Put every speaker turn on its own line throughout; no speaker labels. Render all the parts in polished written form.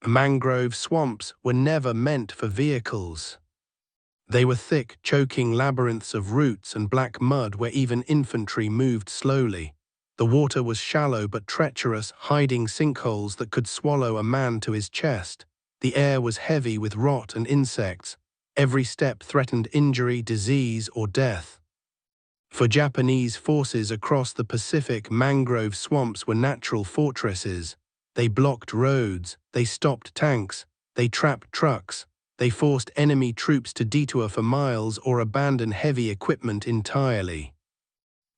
Mangrove swamps were never meant for vehicles. They were thick, choking labyrinths of roots and black mud where even infantry moved slowly. The water was shallow but treacherous, hiding sinkholes that could swallow a man to his chest. The air was heavy with rot and insects. Every step threatened injury, disease, or death. For Japanese forces across the Pacific, mangrove swamps were natural fortresses. They blocked roads, they stopped tanks, they trapped trucks, they forced enemy troops to detour for miles or abandon heavy equipment entirely.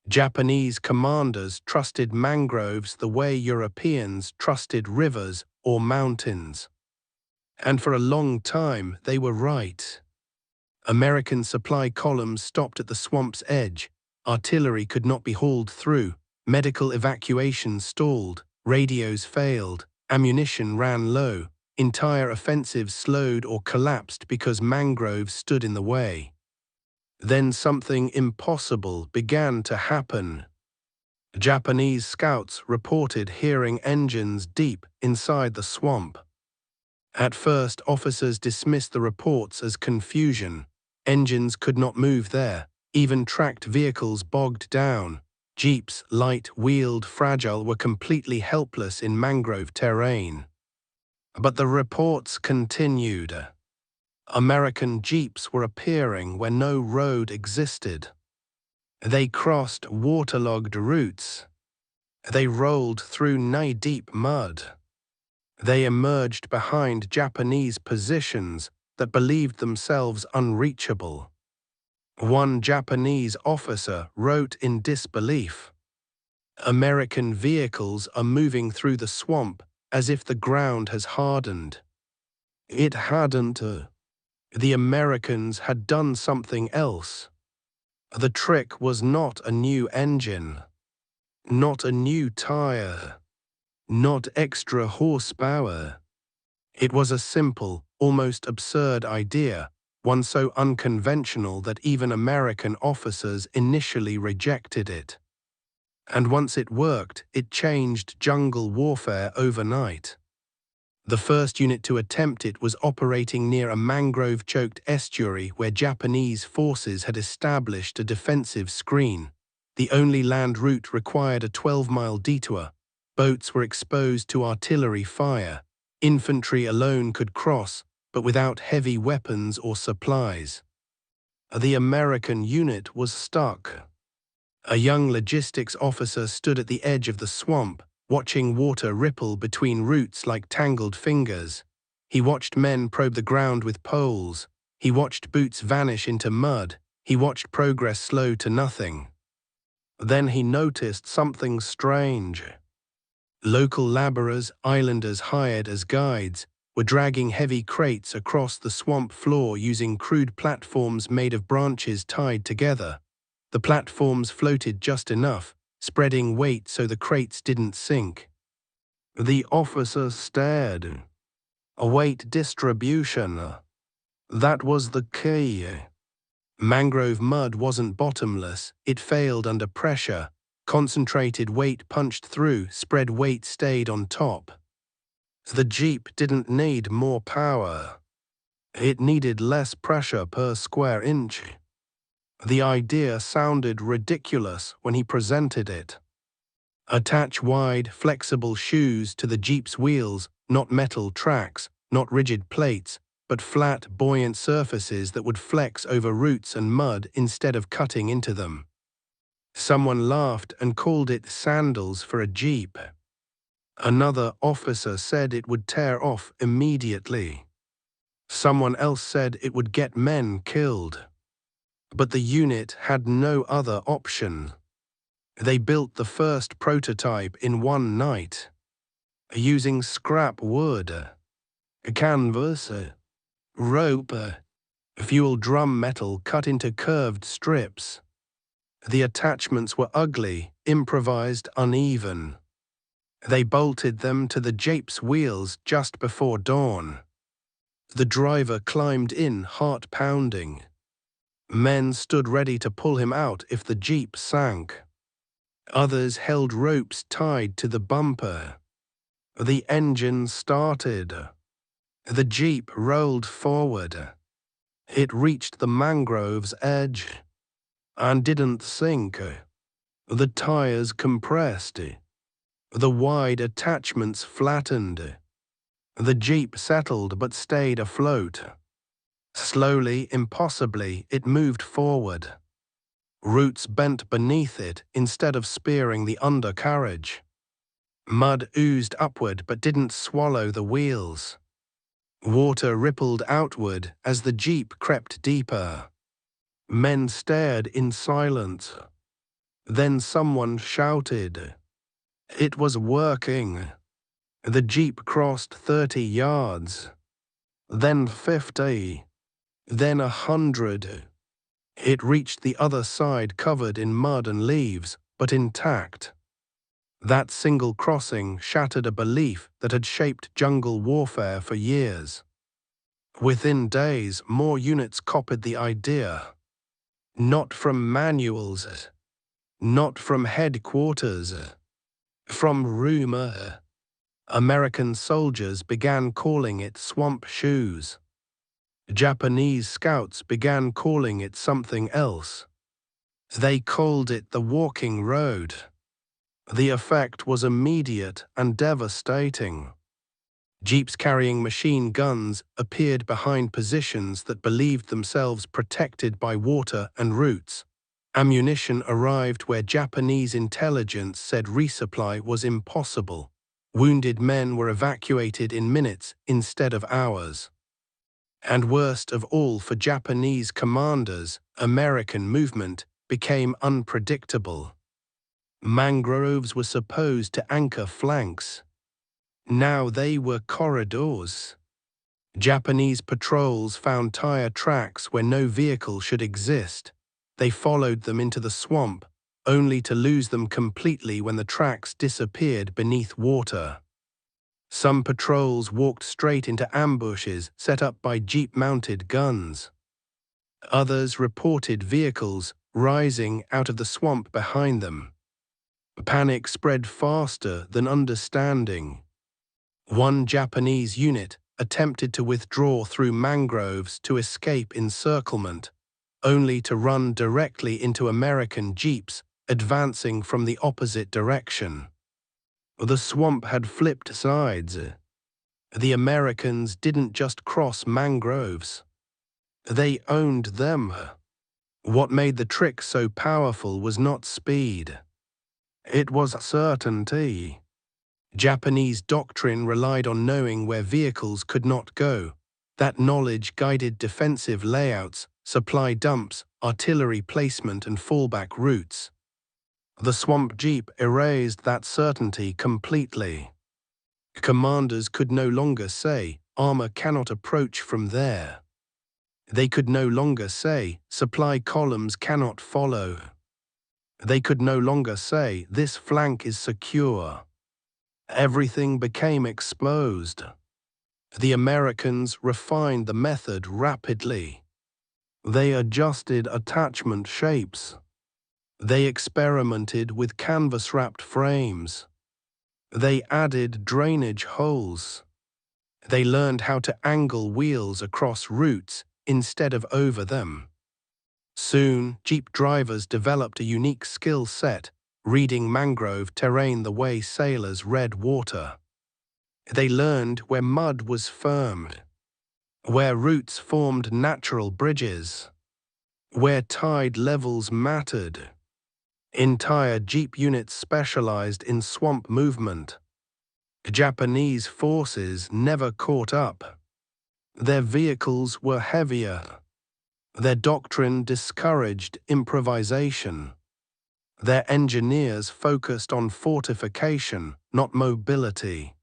Japanese commanders trusted mangroves the way Europeans trusted rivers or mountains. And for a long time, they were right. American supply columns stopped at the swamp's edge. Artillery could not be hauled through. Medical evacuations stalled. Radios failed. Ammunition ran low. Entire offensives slowed or collapsed because mangroves stood in the way. Then something impossible began to happen. Japanese scouts reported hearing engines deep inside the swamp. At first, officers dismissed the reports as confusion. Engines could not move there. Even tracked vehicles bogged down. Jeeps, light-wheeled, fragile, were completely helpless in mangrove terrain. But the reports continued. American jeeps were appearing where no road existed. They crossed waterlogged routes. They rolled through knee-deep mud. They emerged behind Japanese positions that believed themselves unreachable. One Japanese officer wrote in disbelief, "American vehicles are moving through the swamp as if the ground has hardened." It hadn't. The Americans had done something else. The trick was not a new engine, not a new tire, not extra horsepower. It was a simple, almost absurd idea, one so unconventional that even American officers initially rejected it. And once it worked, it changed jungle warfare overnight. The first unit to attempt it was operating near a mangrove-choked estuary where Japanese forces had established a defensive screen. The only land route required a 12-mile detour. Boats were exposed to artillery fire. Infantry alone could cross, but without heavy weapons or supplies. The American unit was stuck. A young logistics officer stood at the edge of the swamp, watching water ripple between roots like tangled fingers. He watched men probe the ground with poles. He watched boots vanish into mud. He watched progress slow to nothing. Then he noticed something strange. Local laborers, islanders hired as guides, were dragging heavy crates across the swamp floor using crude platforms made of branches tied together. The platforms floated just enough, spreading weight so the crates didn't sink. The officer stared. A weight distribution. That was the key. Mangrove mud wasn't bottomless, it failed under pressure. Concentrated weight punched through, spread weight stayed on top. The Jeep didn't need more power. It needed less pressure per square inch. The idea sounded ridiculous when he presented it. Attach wide, flexible shoes to the Jeep's wheels, not metal tracks, not rigid plates, but flat, buoyant surfaces that would flex over roots and mud instead of cutting into them. Someone laughed and called it sandals for a Jeep. Another officer said it would tear off immediately. Someone else said it would get men killed. But the unit had no other option. They built the first prototype in one night, using scrap wood, canvas, rope, fuel drum metal cut into curved strips. The attachments were ugly, improvised, uneven. They bolted them to the Jeep's wheels just before dawn. The driver climbed in, heart pounding. Men stood ready to pull him out if the Jeep sank. Others held ropes tied to the bumper. The engine started. The jeep rolled forward. It reached the mangrove's edge and didn't sink. The tires compressed. The wide attachments flattened. The jeep settled but stayed afloat. Slowly, impossibly, it moved forward. Roots bent beneath it instead of spearing the undercarriage. Mud oozed upward but didn't swallow the wheels. Water rippled outward as the jeep crept deeper. Men stared in silence. Then someone shouted. It was working. The jeep crossed 30 yards. Then 50. Then 100. It reached the other side covered in mud and leaves, but intact. That single crossing shattered a belief that had shaped jungle warfare for years. Within days, more units copied the idea. Not from manuals, not from headquarters, from rumor. American soldiers began calling it swamp shoes. Japanese scouts began calling it something else. They called it the walking road. The effect was immediate and devastating. Jeeps carrying machine guns appeared behind positions that believed themselves protected by water and roots. Ammunition arrived where Japanese intelligence said resupply was impossible. Wounded men were evacuated in minutes instead of hours. And worst of all for Japanese commanders, American movement became unpredictable. Mangroves were supposed to anchor flanks. Now they were corridors. Japanese patrols found tire tracks where no vehicle should exist. They followed them into the swamp, only to lose them completely when the tracks disappeared beneath water. Some patrols walked straight into ambushes set up by jeep-mounted guns. Others reported vehicles rising out of the swamp behind them. Panic spread faster than understanding. One Japanese unit attempted to withdraw through mangroves to escape encirclement, only to run directly into American jeeps advancing from the opposite direction. The swamp had flipped sides. The Americans didn't just cross mangroves. They owned them. What made the trick so powerful was not speed. It was certainty. Japanese doctrine relied on knowing where vehicles could not go. That knowledge guided defensive layouts, supply dumps, artillery placement, and fallback routes. The swamp jeep erased that certainty completely. Commanders could no longer say, armor cannot approach from there. They could no longer say, supply columns cannot follow. They could no longer say, this flank is secure. Everything became exposed. The Americans refined the method rapidly. They adjusted attachment shapes. They experimented with canvas-wrapped frames. They added drainage holes. They learned how to angle wheels across routes instead of over them. Soon, jeep drivers developed a unique skill set, reading mangrove terrain the way sailors read water. They learned where mud was firm, where roots formed natural bridges, where tide levels mattered. Entire jeep units specialized in swamp movement. Japanese forces never caught up. Their vehicles were heavier. Their doctrine discouraged improvisation. Their engineers focused on fortification, not mobility.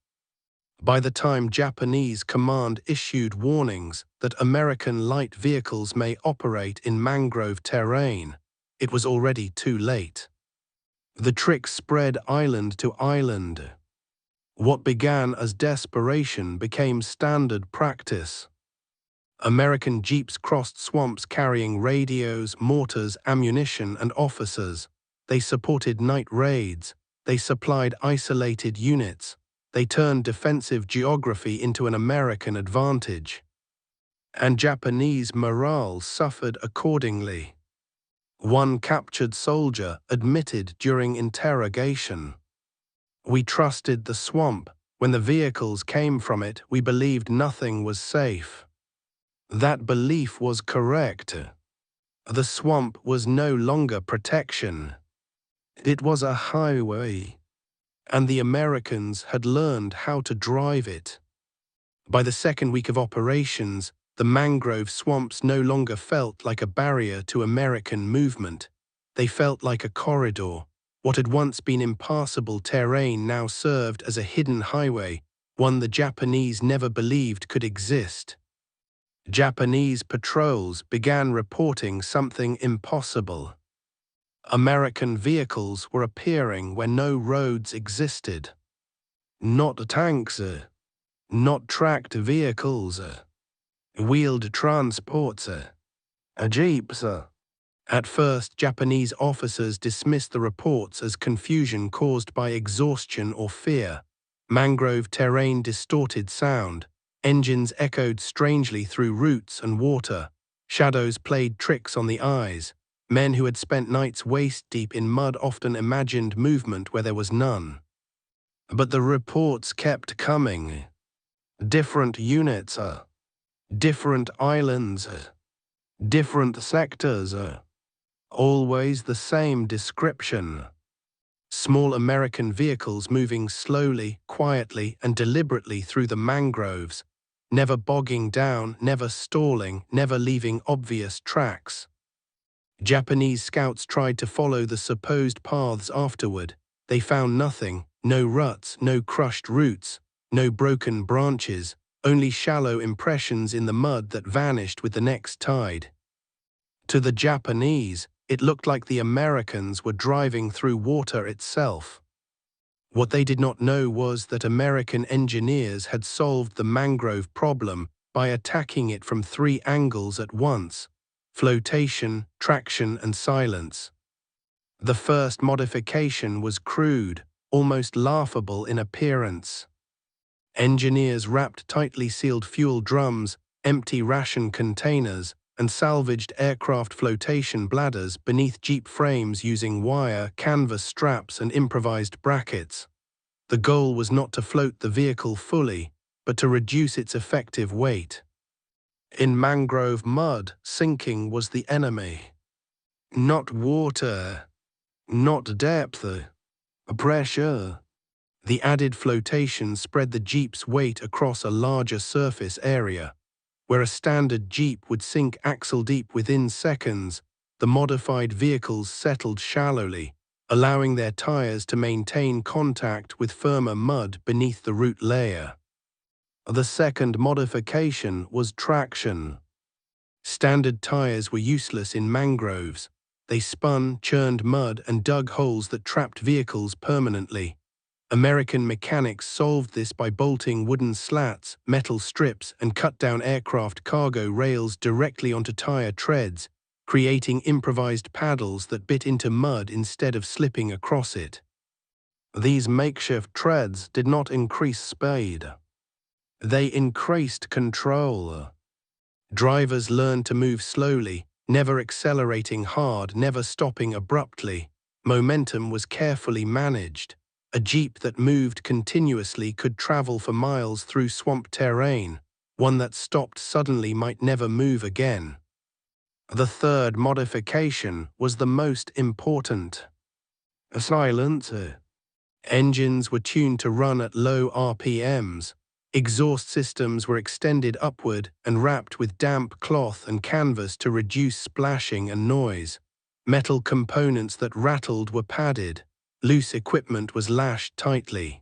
By the time Japanese command issued warnings that American light vehicles may operate in mangrove terrain, it was already too late. The trick spread island to island. What began as desperation became standard practice. American jeeps crossed swamps carrying radios, mortars, ammunition, and officers. They supported night raids. They supplied isolated units. They turned defensive geography into an American advantage. And Japanese morale suffered accordingly. One captured soldier admitted during interrogation, "We trusted the swamp. When the vehicles came from it, we believed nothing was safe." That belief was correct. The swamp was no longer protection. It was a highway, and the Americans had learned how to drive it. By the second week of operations, the mangrove swamps no longer felt like a barrier to American movement. They felt like a corridor. What had once been impassable terrain now served as a hidden highway, one the Japanese never believed could exist. Japanese patrols began reporting something impossible. American vehicles were appearing where no roads existed. Not tanks, not tracked vehicles, wheeled transports, jeeps. At first, Japanese officers dismissed the reports as confusion caused by exhaustion or fear. Mangrove terrain distorted sound. Engines echoed strangely through roots and water. Shadows played tricks on the eyes. Men who had spent nights waist-deep in mud often imagined movement where there was none. But the reports kept coming. Different units, different islands, different sectors, always the same description. Small American vehicles moving slowly, quietly, and deliberately through the mangroves, never bogging down, never stalling, never leaving obvious tracks. Japanese scouts tried to follow the supposed paths afterward. They found nothing, no ruts, no crushed roots, no broken branches, only shallow impressions in the mud that vanished with the next tide. To the Japanese, it looked like the Americans were driving through water itself. What they did not know was that American engineers had solved the mangrove problem by attacking it from 3 angles at once: flotation, traction, and silence. The first modification was crude, almost laughable in appearance. Engineers wrapped tightly sealed fuel drums, empty ration containers, and salvaged aircraft flotation bladders beneath Jeep frames using wire, canvas straps, and improvised brackets. The goal was not to float the vehicle fully, but to reduce its effective weight. In mangrove mud, sinking was the enemy. Not water, not depth, pressure. The added flotation spread the Jeep's weight across a larger surface area. Where a standard Jeep would sink axle-deep within seconds, the modified vehicles settled shallowly, allowing their tires to maintain contact with firmer mud beneath the root layer. The second modification was traction. Standard tires were useless in mangroves. They spun, churned mud, and dug holes that trapped vehicles permanently. American mechanics solved this by bolting wooden slats, metal strips, and cut-down aircraft cargo rails directly onto tire treads, creating improvised paddles that bit into mud instead of slipping across it. These makeshift treads did not increase speed. They increased control. Drivers learned to move slowly, never accelerating hard, never stopping abruptly. Momentum was carefully managed. A Jeep that moved continuously could travel for miles through swamp terrain. One that stopped suddenly might never move again. The third modification was the most important. Silence. Engines were tuned to run at low RPMs. Exhaust systems were extended upward and wrapped with damp cloth and canvas to reduce splashing and noise. Metal components that rattled were padded. Loose equipment was lashed tightly.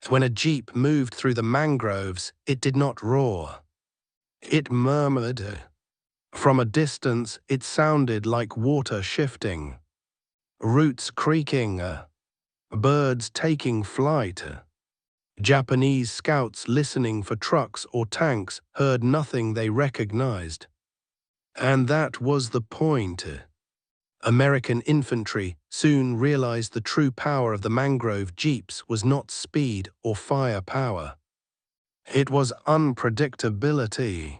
When a Jeep moved through the mangroves, it did not roar. It murmured. From a distance, it sounded like water shifting, roots creaking, birds taking flight. Japanese scouts listening for trucks or tanks heard nothing they recognized. And that was the point. American infantry soon realized the true power of the Mangrove jeeps was not speed or firepower. It was unpredictability.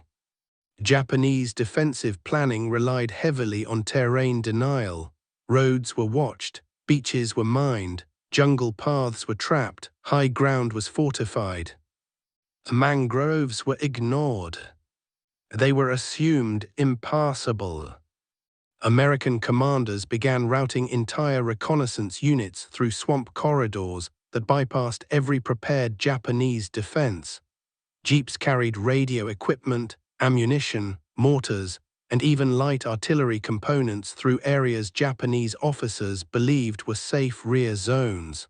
Japanese defensive planning relied heavily on terrain denial. Roads were watched, beaches were mined, jungle paths were trapped, high ground was fortified. Mangroves were ignored. They were assumed impassable. American commanders began routing entire reconnaissance units through swamp corridors that bypassed every prepared Japanese defense. Jeeps carried radio equipment, ammunition, mortars, and even light artillery components through areas Japanese officers believed were safe rear zones.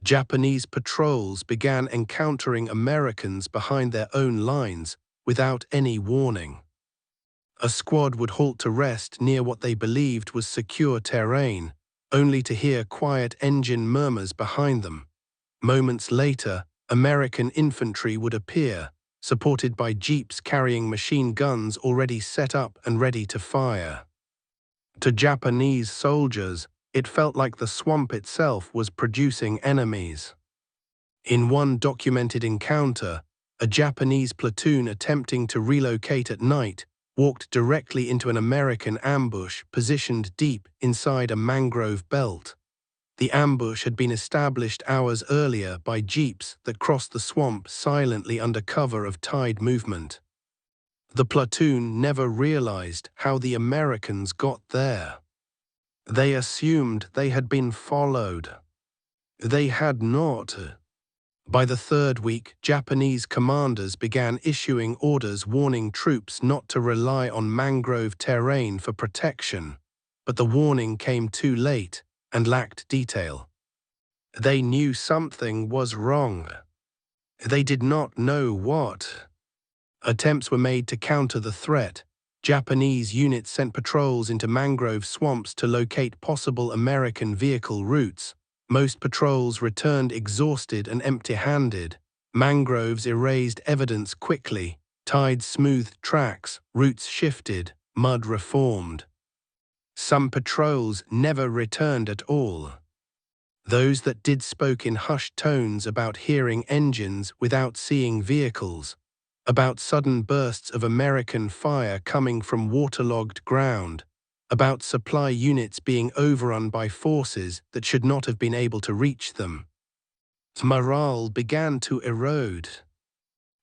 Japanese patrols began encountering Americans behind their own lines without any warning. A squad would halt to rest near what they believed was secure terrain, only to hear quiet engine murmurs behind them. Moments later, American infantry would appear, supported by jeeps carrying machine guns already set up and ready to fire. To Japanese soldiers, it felt like the swamp itself was producing enemies. In one documented encounter, a Japanese platoon attempting to relocate at night walked directly into an American ambush positioned deep inside a mangrove belt. The ambush had been established hours earlier by jeeps that crossed the swamp silently under cover of tide movement. The platoon never realized how the Americans got there. They assumed they had been followed. They had not. By the third week, Japanese commanders began issuing orders warning troops not to rely on mangrove terrain for protection, but the warning came too late and lacked detail. They knew something was wrong. They did not know what. Attempts were made to counter the threat. Japanese units sent patrols into mangrove swamps to locate possible American vehicle routes. Most patrols returned exhausted and empty-handed. Mangroves erased evidence quickly. Tides smoothed tracks, routes shifted, mud reformed. Some patrols never returned at all. Those that did spoke in hushed tones about hearing engines without seeing vehicles, about sudden bursts of American fire coming from waterlogged ground, about supply units being overrun by forces that should not have been able to reach them. Morale began to erode.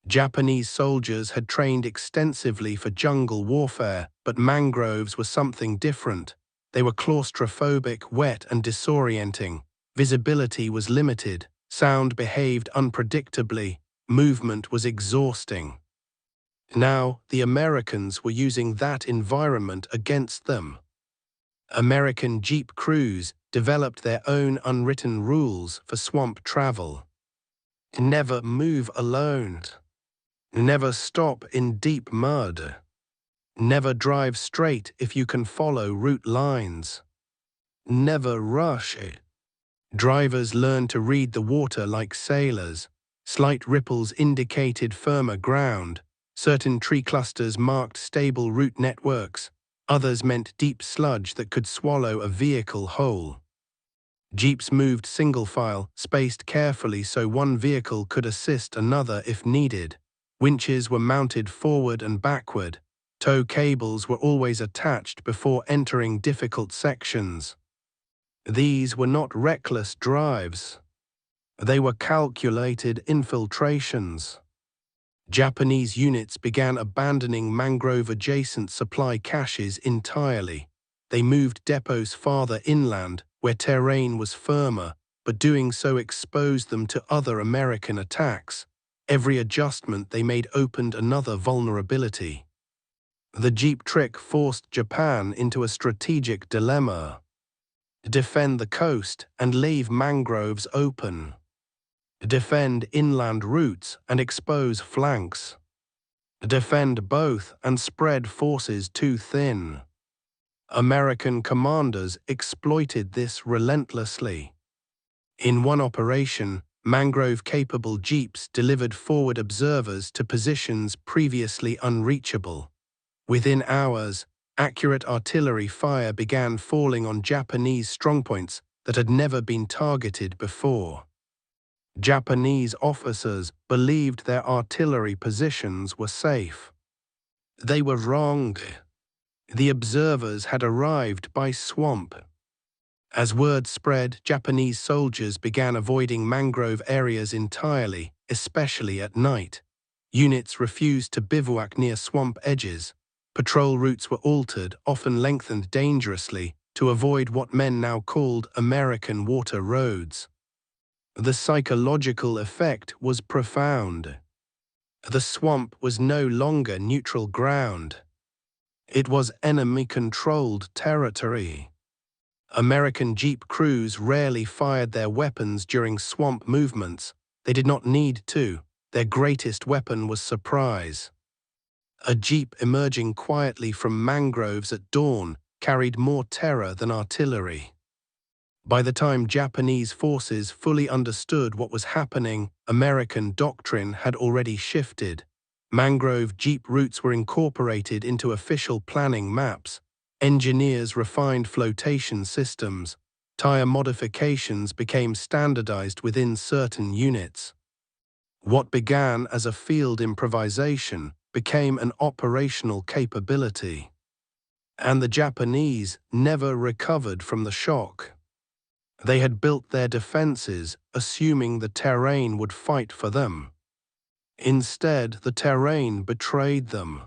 Japanese soldiers had trained extensively for jungle warfare, but mangroves were something different. They were claustrophobic, wet, and disorienting. Visibility was limited, sound behaved unpredictably, movement was exhausting. Now, the Americans were using that environment against them. American jeep crews developed their own unwritten rules for swamp travel. Never move alone. Never stop in deep mud. Never drive straight if you can follow route lines. Never rush. Drivers learned to read the water like sailors. Slight ripples indicated firmer ground. Certain tree clusters marked stable route networks. Others meant deep sludge that could swallow a vehicle whole. Jeeps moved single file, spaced carefully so one vehicle could assist another if needed. Winches were mounted forward and backward. Tow cables were always attached before entering difficult sections. These were not reckless drives. They were calculated infiltrations. Japanese units began abandoning mangrove-adjacent supply caches entirely. They moved depots farther inland, where terrain was firmer, but doing so exposed them to other American attacks. Every adjustment they made opened another vulnerability. The jeep trick forced Japan into a strategic dilemma. Defend the coast and leave mangroves open. Defend inland routes and expose flanks. Defend both and spread forces too thin. American commanders exploited this relentlessly. In one operation, mangrove-capable jeeps delivered forward observers to positions previously unreachable. Within hours, Accurate artillery fire began falling on Japanese strongpoints that had never been targeted before. Japanese officers believed their artillery positions were safe. They were wrong. The observers had arrived by swamp. As word spread, Japanese soldiers began avoiding mangrove areas entirely, especially at night. Units refused to bivouac near swamp edges. Patrol routes were altered, often lengthened dangerously, to avoid what men now called American water roads. The psychological effect was profound. The swamp was no longer neutral ground. It was enemy-controlled territory. American jeep crews rarely fired their weapons during swamp movements. They did not need to. Their greatest weapon was surprise. A jeep emerging quietly from mangroves at dawn carried more terror than artillery. By the time Japanese forces fully understood what was happening, American doctrine had already shifted. Mangrove jeep routes were incorporated into official planning maps. Engineers refined flotation systems. Tire modifications became standardized within certain units. What began as a field improvisation became an operational capability. And the Japanese never recovered from the shock. They had built their defenses, assuming the terrain would fight for them. Instead, the terrain betrayed them.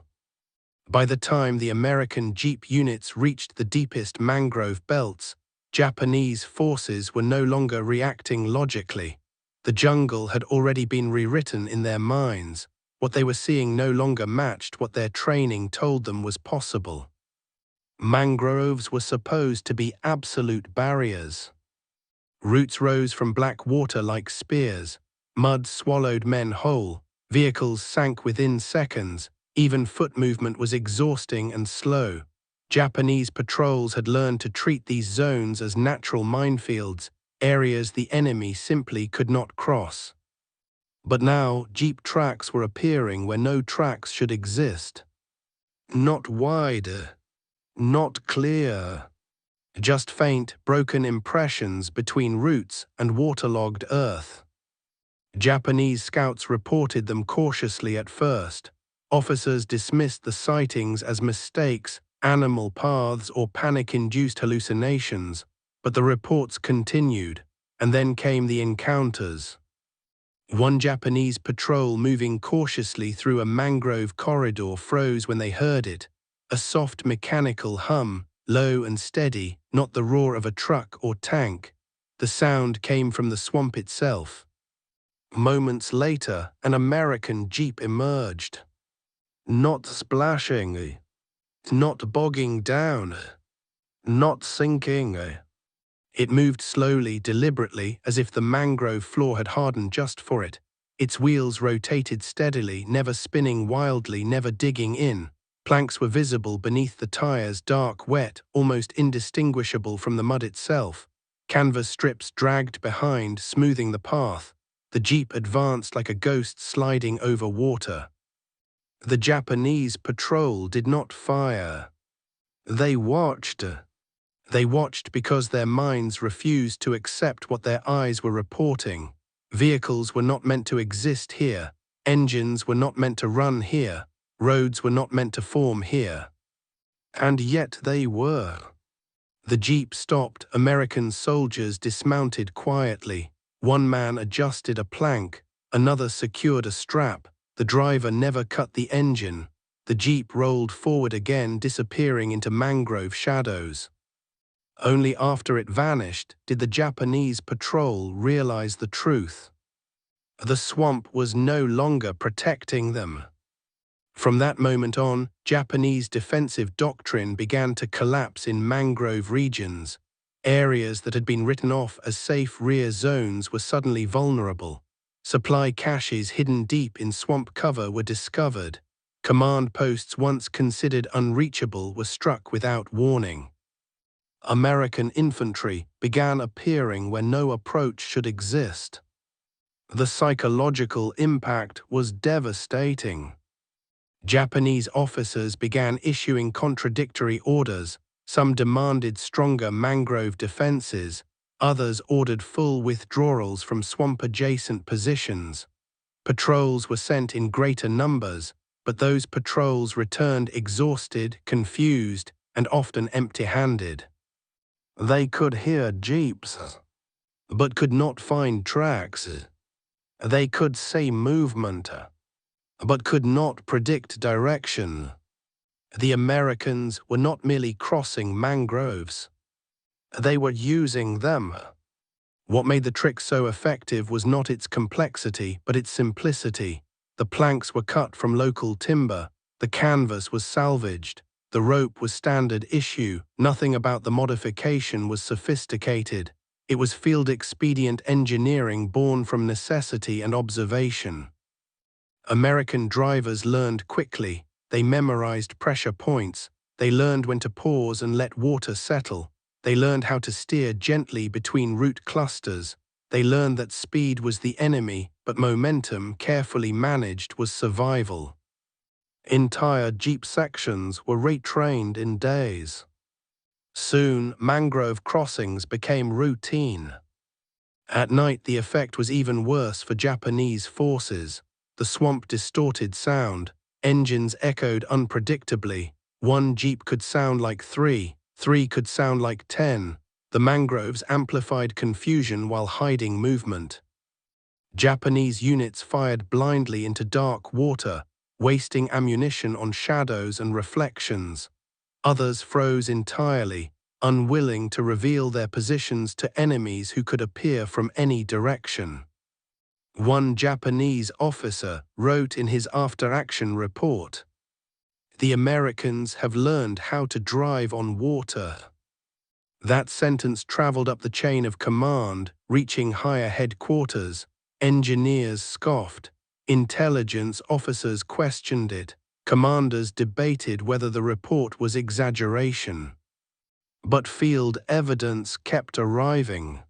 By the time the American jeep units reached the deepest mangrove belts, Japanese forces were no longer reacting logically. The jungle had already been rewritten in their minds. What they were seeing no longer matched what their training told them was possible. Mangroves were supposed to be absolute barriers. Roots rose from black water like spears. Mud swallowed men whole. Vehicles sank within seconds. Even foot movement was exhausting and slow. Japanese patrols had learned to treat these zones as natural minefields, areas the enemy simply could not cross. But now, jeep tracks were appearing where no tracks should exist. Not wide, not clear. Just faint, broken impressions between roots and waterlogged earth. Japanese scouts reported them cautiously at first. Officers dismissed the sightings as mistakes, animal paths, or panic-induced hallucinations, but the reports continued, and then came the encounters. One Japanese patrol moving cautiously through a mangrove corridor froze when they heard it, a soft mechanical hum, low and steady, not the roar of a truck or tank. The sound came from the swamp itself. Moments later, an American jeep emerged. Not splashing, not bogging down, not sinking. It moved slowly, deliberately, as if the mangrove floor had hardened just for it. Its wheels rotated steadily, never spinning wildly, never digging in. Planks were visible beneath the tires, dark, wet, almost indistinguishable from the mud itself. Canvas strips dragged behind, smoothing the path. The jeep advanced like a ghost sliding over water. The Japanese patrol did not fire. They watched. They watched because their minds refused to accept what their eyes were reporting. Vehicles were not meant to exist here. Engines were not meant to run here. Roads were not meant to form here. And yet they were. The jeep stopped. American soldiers dismounted quietly. One man adjusted a plank. Another secured a strap. The driver never cut the engine. The jeep rolled forward again, disappearing into mangrove shadows. Only after it vanished did the Japanese patrol realize the truth. The swamp was no longer protecting them. From that moment on, Japanese defensive doctrine began to collapse in mangrove regions. Areas that had been written off as safe rear zones were suddenly vulnerable. Supply caches hidden deep in swamp cover were discovered. Command posts once considered unreachable were struck without warning. American infantry began appearing where no approach should exist. The psychological impact was devastating. Japanese officers began issuing contradictory orders. Some demanded stronger mangrove defenses, others ordered full withdrawals from swamp-adjacent positions. Patrols were sent in greater numbers, but those patrols returned exhausted, confused, and often empty-handed. They could hear jeeps, but could not find tracks. They could see movement, but could not predict direction. The Americans were not merely crossing mangroves. They were using them. What made the trick so effective was not its complexity, but its simplicity. The planks were cut from local timber, the canvas was salvaged, the rope was standard issue, nothing about the modification was sophisticated. It was field-expedient engineering born from necessity and observation. American drivers learned quickly, they memorized pressure points, they learned when to pause and let water settle, they learned how to steer gently between root clusters, they learned that speed was the enemy, but momentum, carefully managed, was survival. Entire jeep sections were retrained in days. Soon, mangrove crossings became routine. At night, the effect was even worse for Japanese forces. The swamp distorted sound, engines echoed unpredictably. One jeep could sound like three could sound like 10. The mangroves amplified confusion while hiding movement. Japanese units fired blindly into dark water, wasting ammunition on shadows and reflections. Others froze entirely, unwilling to reveal their positions to enemies who could appear from any direction. One Japanese officer wrote in his after-action report, "The Americans have learned how to drive on water." That sentence traveled up the chain of command, reaching higher headquarters. Engineers scoffed. Intelligence officers questioned it. Commanders debated whether the report was exaggeration. But field evidence kept arriving.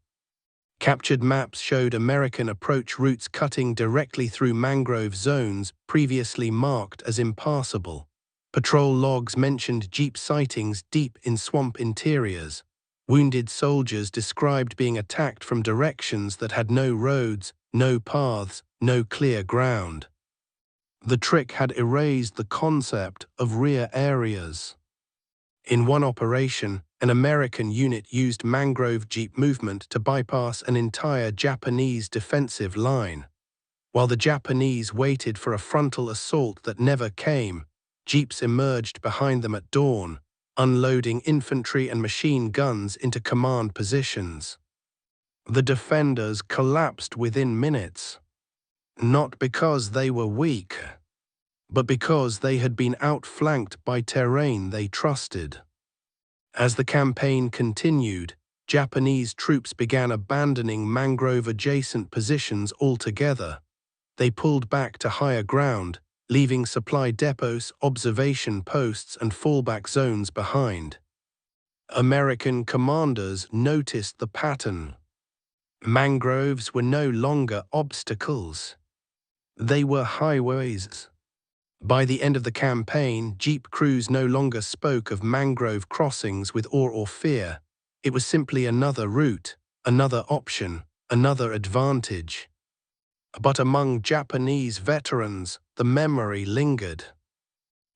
Captured maps showed American approach routes cutting directly through mangrove zones previously marked as impassable. Patrol logs mentioned jeep sightings deep in swamp interiors. Wounded soldiers described being attacked from directions that had no roads, no paths, no clear ground. The trick had erased the concept of rear areas. In one operation, an American unit used mangrove jeep movement to bypass an entire Japanese defensive line. While the Japanese waited for a frontal assault that never came, jeeps emerged behind them at dawn, unloading infantry and machine guns into command positions. The defenders collapsed within minutes, not because they were weak, but because they had been outflanked by terrain they trusted. As the campaign continued, Japanese troops began abandoning mangrove-adjacent positions altogether. They pulled back to higher ground, leaving supply depots, observation posts, and fallback zones behind. American commanders noticed the pattern. Mangroves were no longer obstacles. They were highways. By the end of the campaign, jeep crews no longer spoke of mangrove crossings with awe or fear. It was simply another route, another option, another advantage. But among Japanese veterans, the memory lingered.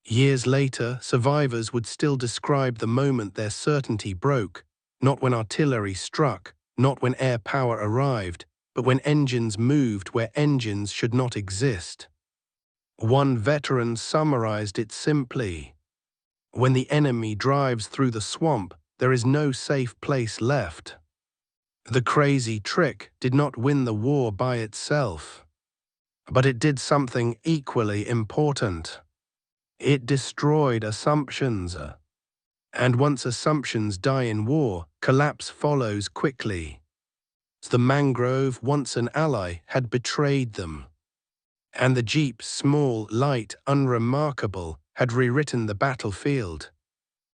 Years later, survivors would still describe the moment their certainty broke, not when artillery struck, not when air power arrived, but when engines moved where engines should not exist. One veteran summarized it simply: "When the enemy drives through the swamp, there is no safe place left." The crazy trick did not win the war by itself, but it did something equally important. It destroyed assumptions. And once assumptions die in war, collapse follows quickly. The mangrove, once an ally, had betrayed them. And the jeep, small, light, unremarkable, had rewritten the battlefield.